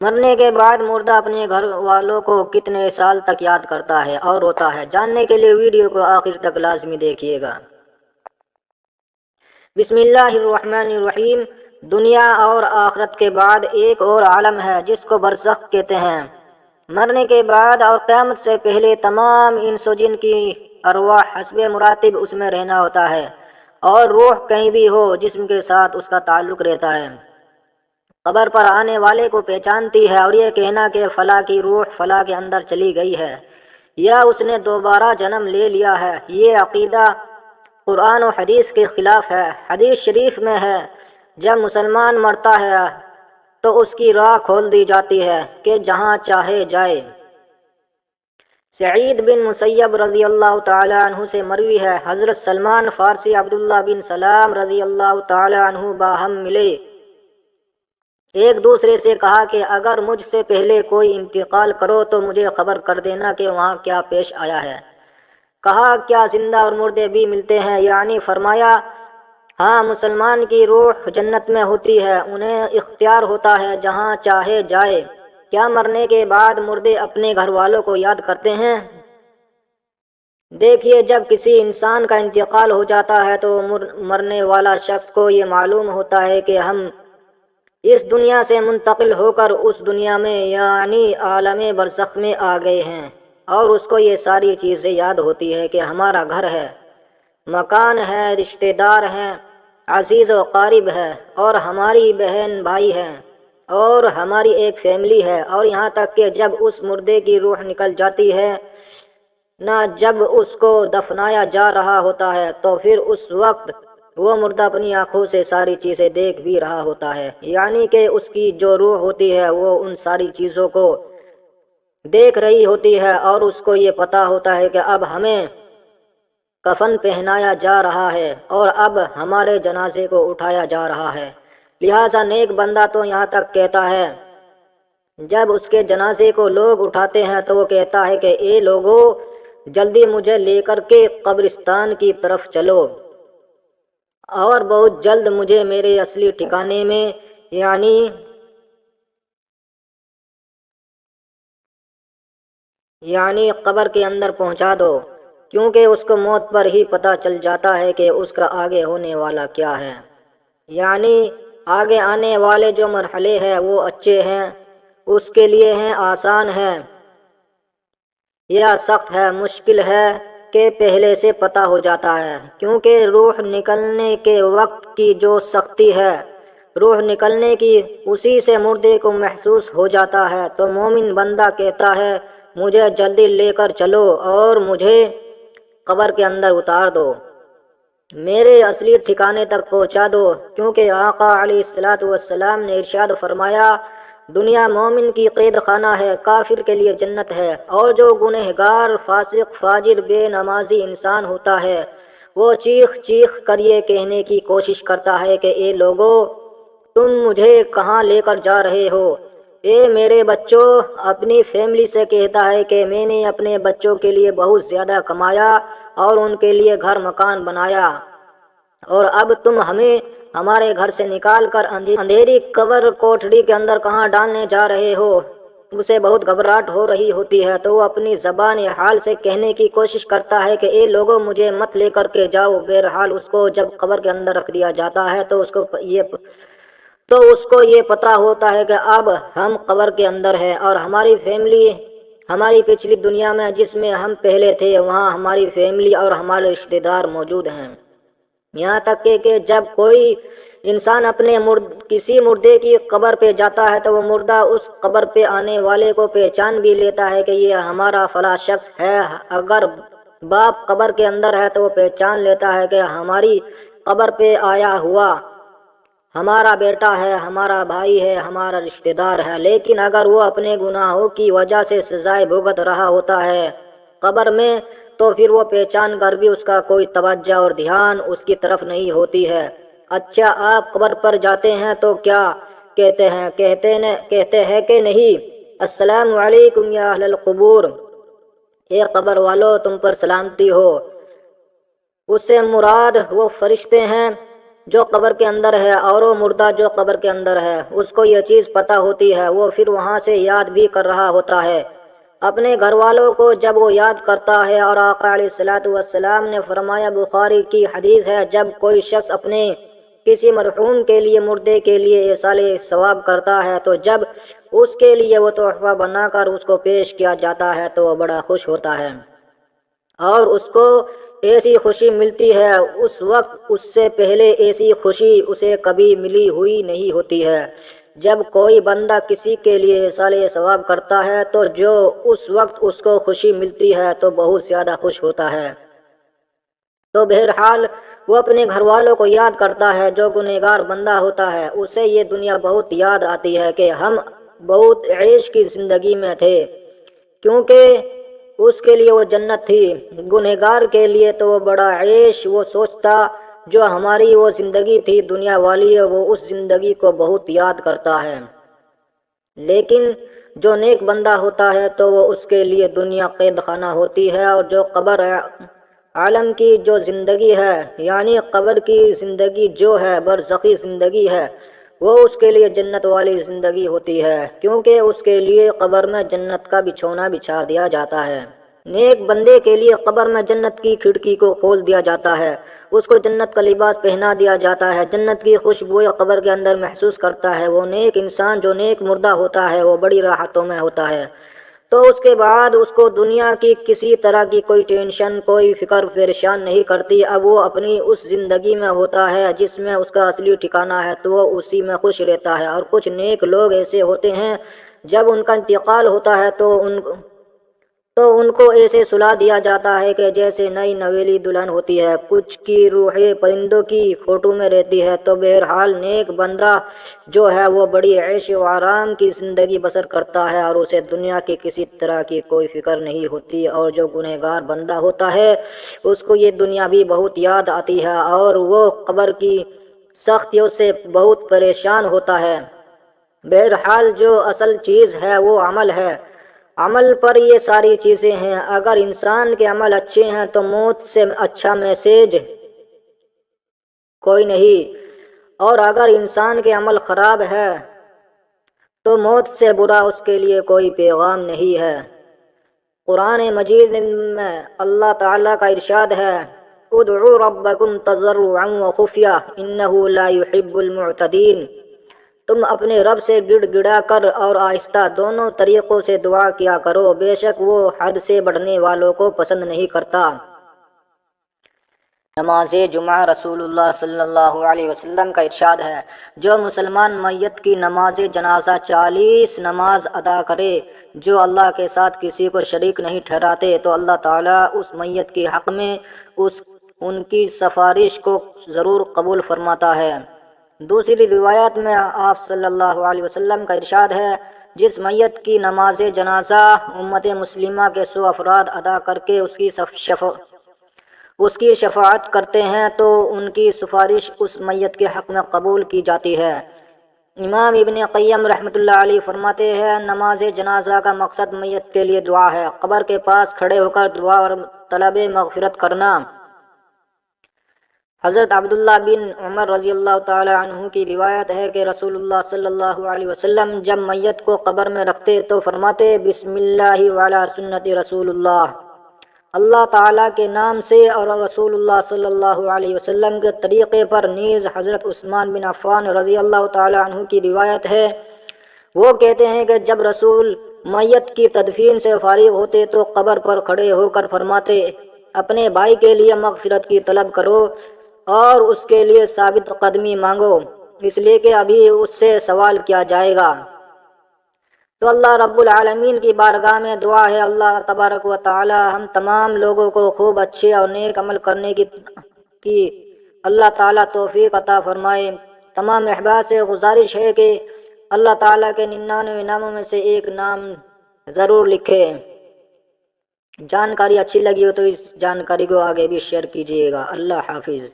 مرنے کے بعد مردہ اپنے گھر والوں کو کتنے سال تک یاد کرتا ہے اور روتا ہے؟ جاننے کے لیے ویڈیو کو آخر تک لازمی دیکھیے گا۔ بسم اللہ الرحمن الرحیم۔ دنیا اور آخرت کے بعد ایک اور عالم ہے جس کو برزخ کہتے ہیں۔ مرنے کے بعد اور قیامت سے پہلے تمام انس و جن کی ارواح حسب مراتب اس میں رہنا ہوتا ہے، اور روح کہیں بھی ہو جسم کے ساتھ اس کا تعلق رہتا ہے۔ قبر پر آنے والے کو پہچانتی ہے، اور یہ کہنا کہ فلاں کی روح فلاں کے اندر چلی گئی ہے یا اس نے دوبارہ جنم لے لیا ہے، یہ عقیدہ قرآن و حدیث کے خلاف ہے۔ حدیث شریف میں ہے، جب مسلمان مرتا ہے تو اس کی راہ کھول دی جاتی ہے کہ جہاں چاہے جائے۔ سعید بن مسیب رضی اللہ تعالی عنہ سے مروی ہے، حضرت سلمان فارسی عبداللہ بن سلام رضی اللہ تعالی عنہ باہم ملے، ایک دوسرے سے کہا کہ اگر مجھ سے پہلے کوئی انتقال کرو تو مجھے خبر کر دینا کہ وہاں کیا پیش آیا ہے۔ کہا کیا زندہ اور مردے بھی ملتے ہیں؟ یعنی فرمایا ہاں، مسلمان کی روح جنت میں ہوتی ہے، انہیں اختیار ہوتا ہے جہاں چاہے جائے۔ کیا مرنے کے بعد مردے اپنے گھر والوں کو یاد کرتے ہیں؟ دیکھیے، جب کسی انسان کا انتقال ہو جاتا ہے تو مرنے والا شخص کو یہ معلوم ہوتا ہے کہ ہم اس دنیا سے منتقل ہو کر اس دنیا میں یعنی عالم برزخ میں آ گئے ہیں، اور اس کو یہ ساری چیزیں یاد ہوتی ہے کہ ہمارا گھر ہے، مکان ہے، رشتہ دار ہیں، عزیز و قارب ہے، اور ہماری بہن بھائی ہیں، اور ہماری ایک فیملی ہے، اور یہاں تک کہ جب اس مردے کی روح نکل جاتی ہے نہ، جب اس کو دفنایا جا رہا ہوتا ہے تو پھر اس وقت وہ مردہ اپنی آنکھوں سے ساری چیزیں دیکھ بھی رہا ہوتا ہے، یعنی کہ اس کی جو روح ہوتی ہے وہ ان ساری چیزوں کو دیکھ رہی ہوتی ہے، اور اس کو یہ پتہ ہوتا ہے کہ اب ہمیں کفن پہنایا جا رہا ہے اور اب ہمارے جنازے کو اٹھایا جا رہا ہے۔ لہٰذا نیک بندہ تو یہاں تک کہتا ہے، جب اس کے جنازے کو لوگ اٹھاتے ہیں تو وہ کہتا ہے کہ اے لوگو، جلدی مجھے لے کر کے قبرستان کی طرف چلو، اور بہت جلد مجھے میرے اصلی ٹھکانے میں یعنی قبر کے اندر پہنچا دو، کیونکہ اس کو موت پر ہی پتہ چل جاتا ہے کہ اس کا آگے ہونے والا کیا ہے۔ یعنی آگے آنے والے جو مرحلے ہیں وہ اچھے ہیں، اس کے لیے ہیں آسان ہے یا سخت ہے، مشکل ہے کہ پہلے سے پتہ ہو جاتا ہے، کیونکہ روح نکلنے کے وقت کی جو سختی ہے، روح نکلنے کی اسی سے مردے کو محسوس ہو جاتا ہے۔ تو مومن بندہ کہتا ہے مجھے جلدی لے کر چلو اور مجھے قبر کے اندر اتار دو، میرے اصلی ٹھکانے تک پہنچا دو، کیونکہ آقا علیہ السلام نے ارشاد فرمایا دنیا مومن کی قید خانہ ہے، کافر کے لیے جنت ہے، اور جو گنہگار، فاسق، فاجر، بے نمازی انسان ہوتا ہے وہ چیخ چیخ کر یہ کہنے کی کوشش کرتا ہے کہ اے لوگو، تم مجھے کہاں لے کر جا رہے ہو؟ اے میرے بچوں، اپنی فیملی سے کہتا ہے کہ میں نے اپنے بچوں کے لیے بہت زیادہ کمایا اور ان کے لیے گھر مکان بنایا، اور اب تم ہمیں ہمارے گھر سے نکال کر اندھیری قبر کوٹھڑی کے اندر کہاں ڈالنے جا رہے ہو؟ اسے بہت گھبراہٹ ہو رہی ہوتی ہے تو وہ اپنی زبان حال سے کہنے کی کوشش کرتا ہے کہ اے لوگوں، مجھے مت لے کر کے جاؤ۔ بہرحال اس کو جب قبر کے اندر رکھ دیا جاتا ہے تو اس کو یہ پتہ ہوتا ہے کہ اب ہم قبر کے اندر ہیں، اور ہماری فیملی ہماری پچھلی دنیا میں جس میں ہم پہلے تھے وہاں ہماری فیملی اور ہمارے رشتہ دار موجود ہیں۔ یہاں تک کہ جب کوئی انسان اپنے کسی مردے کی قبر پہ جاتا ہے تو وہ مردہ اس قبر پہ آنے والے کو پہچان بھی لیتا ہے کہ یہ ہمارا فلاں شخص ہے۔ اگر باپ قبر کے اندر ہے تو وہ پہچان لیتا ہے کہ ہماری قبر پہ آیا ہوا ہمارا بیٹا ہے، ہمارا بھائی ہے، ہمارا رشتہ دار ہے۔ لیکن اگر وہ اپنے گناہوں کی وجہ سے سزائے بھگت رہا ہوتا ہے قبر میں، تو پھر وہ پہچان کر بھی اس کا کوئی توجہ اور دھیان اس کی طرف نہیں ہوتی ہے۔ اچھا، آپ قبر پر جاتے ہیں تو کیا کہتے ہیں؟ کہتے ہیں کہ نہیں، السلام علیکم یا اہل القبور، اے قبر والو، تم پر سلامتی ہو۔ اس سے مراد وہ فرشتے ہیں جو قبر کے اندر ہے اور وہ مردہ جو قبر کے اندر ہے، اس کو یہ چیز پتہ ہوتی ہے، وہ پھر وہاں سے یاد بھی کر رہا ہوتا ہے اپنے گھر والوں کو جب وہ یاد کرتا ہے۔ اور آقا علیہ الصلوۃ والسلام نے فرمایا، بخاری کی حدیث ہے، جب کوئی شخص اپنے کسی مرحوم کے لیے، مردے کے لیے ایصال ثواب کرتا ہے تو جب اس کے لیے وہ تحفہ بنا کر اس کو پیش کیا جاتا ہے تو وہ بڑا خوش ہوتا ہے، اور اس کو ایسی خوشی ملتی ہے اس وقت اس سے پہلے ایسی خوشی اسے کبھی ملی ہوئی نہیں ہوتی ہے۔ جب کوئی بندہ کسی کے لیے ایصال ثواب کرتا ہے تو جو اس وقت اس کو خوشی ملتی ہے تو بہت زیادہ خوش ہوتا ہے۔ تو بہرحال وہ اپنے گھر والوں کو یاد کرتا ہے۔ جو گنہگار بندہ ہوتا ہے اسے یہ دنیا بہت یاد آتی ہے کہ ہم بہت عیش کی زندگی میں تھے، کیونکہ اس کے لیے وہ جنت تھی۔ گنہگار کے لیے تو وہ بڑا عیش، وہ سوچتا جو ہماری وہ زندگی تھی دنیا والی، وہ اس زندگی کو بہت یاد کرتا ہے۔ لیکن جو نیک بندہ ہوتا ہے تو وہ اس کے لیے دنیا قید خانہ ہوتی ہے، اور جو قبر عالم کی جو زندگی ہے، یعنی قبر کی زندگی جو ہے، برزخی زندگی ہے، وہ اس کے لیے جنت والی زندگی ہوتی ہے، کیونکہ اس کے لیے قبر میں جنت کا بچھونا بچھا دیا جاتا ہے۔ نیک بندے کے لیے قبر میں جنت کی کھڑکی کو کھول دیا جاتا ہے، اس کو جنت کا لباس پہنا دیا جاتا ہے، جنت کی خوشبو قبر کے اندر محسوس کرتا ہے۔ وہ نیک انسان جو نیک مردہ ہوتا ہے وہ بڑی راحتوں میں ہوتا ہے، تو اس کے بعد اس کو دنیا کی کسی طرح کی کوئی ٹینشن، کوئی فکر پریشان نہیں کرتی۔ اب وہ اپنی اس زندگی میں ہوتا ہے جس میں اس کا اصلی ٹھکانہ ہے، تو وہ اسی میں خوش رہتا ہے۔ اور کچھ نیک لوگ ایسے ہوتے ہیں جب ان کا انتقال ہوتا ہے تو ان کو ایسے سلا دیا جاتا ہے کہ جیسے نئی نویلی دلہن ہوتی ہے، کچھ کی روحیں پرندوں کی فوٹو میں رہتی ہے۔ تو بہرحال نیک بندہ جو ہے وہ بڑی عیش و آرام کی زندگی بسر کرتا ہے، اور اسے دنیا کی کسی طرح کی کوئی فکر نہیں ہوتی۔ اور جو گنہگار بندہ ہوتا ہے اس کو یہ دنیا بھی بہت یاد آتی ہے، اور وہ قبر کی سختیوں سے بہت پریشان ہوتا ہے۔ بہرحال جو اصل چیز ہے وہ عمل ہے، عمل پر یہ ساری چیزیں ہیں۔ اگر انسان کے عمل اچھے ہیں تو موت سے اچھا میسج کوئی نہیں، اور اگر انسان کے عمل خراب ہے تو موت سے برا اس کے لیے کوئی پیغام نہیں ہے۔ قرآن مجید میں اللہ تعالیٰ کا ارشاد ہے، ادعوا ربکم تضرعا وخفیہ انہ لا یحب المعتدین۔ تم اپنے رب سے گڑ گڑا کر اور آہستہ دونوں طریقوں سے دعا کیا کرو، بے شک وہ حد سے بڑھنے والوں کو پسند نہیں کرتا۔ نماز جمعہ رسول اللہ صلی اللہ علیہ وسلم کا ارشاد ہے، جو مسلمان میت کی نماز جنازہ 40 نماز ادا کرے جو اللہ کے ساتھ کسی کو شریک نہیں ٹھہراتے، تو اللہ تعالیٰ اس میت کے حق میں ان کی سفارش کو ضرور قبول فرماتا ہے۔ دوسری روایت میں آپ صلی اللہ علیہ وسلم کا ارشاد ہے، جس میت کی نماز جنازہ امت مسلمہ کے 100 افراد ادا کر کے اس کی شفاعت کرتے ہیں تو ان کی سفارش اس میت کے حق میں قبول کی جاتی ہے۔ امام ابن قیم رحمۃ اللہ علیہ فرماتے ہیں، نماز جنازہ کا مقصد میت کے لیے دعا ہے، قبر کے پاس کھڑے ہو کر دعا اور طلب مغفرت کرنا۔ حضرت عبداللہ بن عمر رضی اللہ تعالی عنہ کی روایت ہے کہ رسول اللہ صلی اللہ علیہ وسلم جب میت کو قبر میں رکھتے تو فرماتے، بسم اللہ وعلی سنت رسول اللہ، اللہ تعالیٰ کے نام سے اور رسول اللہ صلی اللہ علیہ وسلم کے طریقے پر۔ نیز حضرت عثمان بن عفان رضی اللہ تعالی عنہ کی روایت ہے، وہ کہتے ہیں کہ جب رسول میت کی تدفین سے فارغ ہوتے تو قبر پر کھڑے ہو کر فرماتے، اپنے بھائی کے لیے مغفرت کی طلب کرو اور اس کے لیے ثابت قدمی مانگو، اس لیے کہ ابھی اس سے سوال کیا جائے گا۔ تو اللہ رب العالمین کی بارگاہ میں دعا ہے، اللہ تبارک و تعالی ہم تمام لوگوں کو خوب اچھے اور نیک عمل کرنے کی اللہ تعالیٰ توفیق عطا فرمائے۔ تمام احباب سے گزارش ہے کہ اللہ تعالیٰ کے 99 ناموں میں سے ایک نام ضرور لکھے۔ جانکاری اچھی لگی ہو تو اس جانکاری کو آگے بھی شیئر کیجیے گا۔ اللہ حافظ۔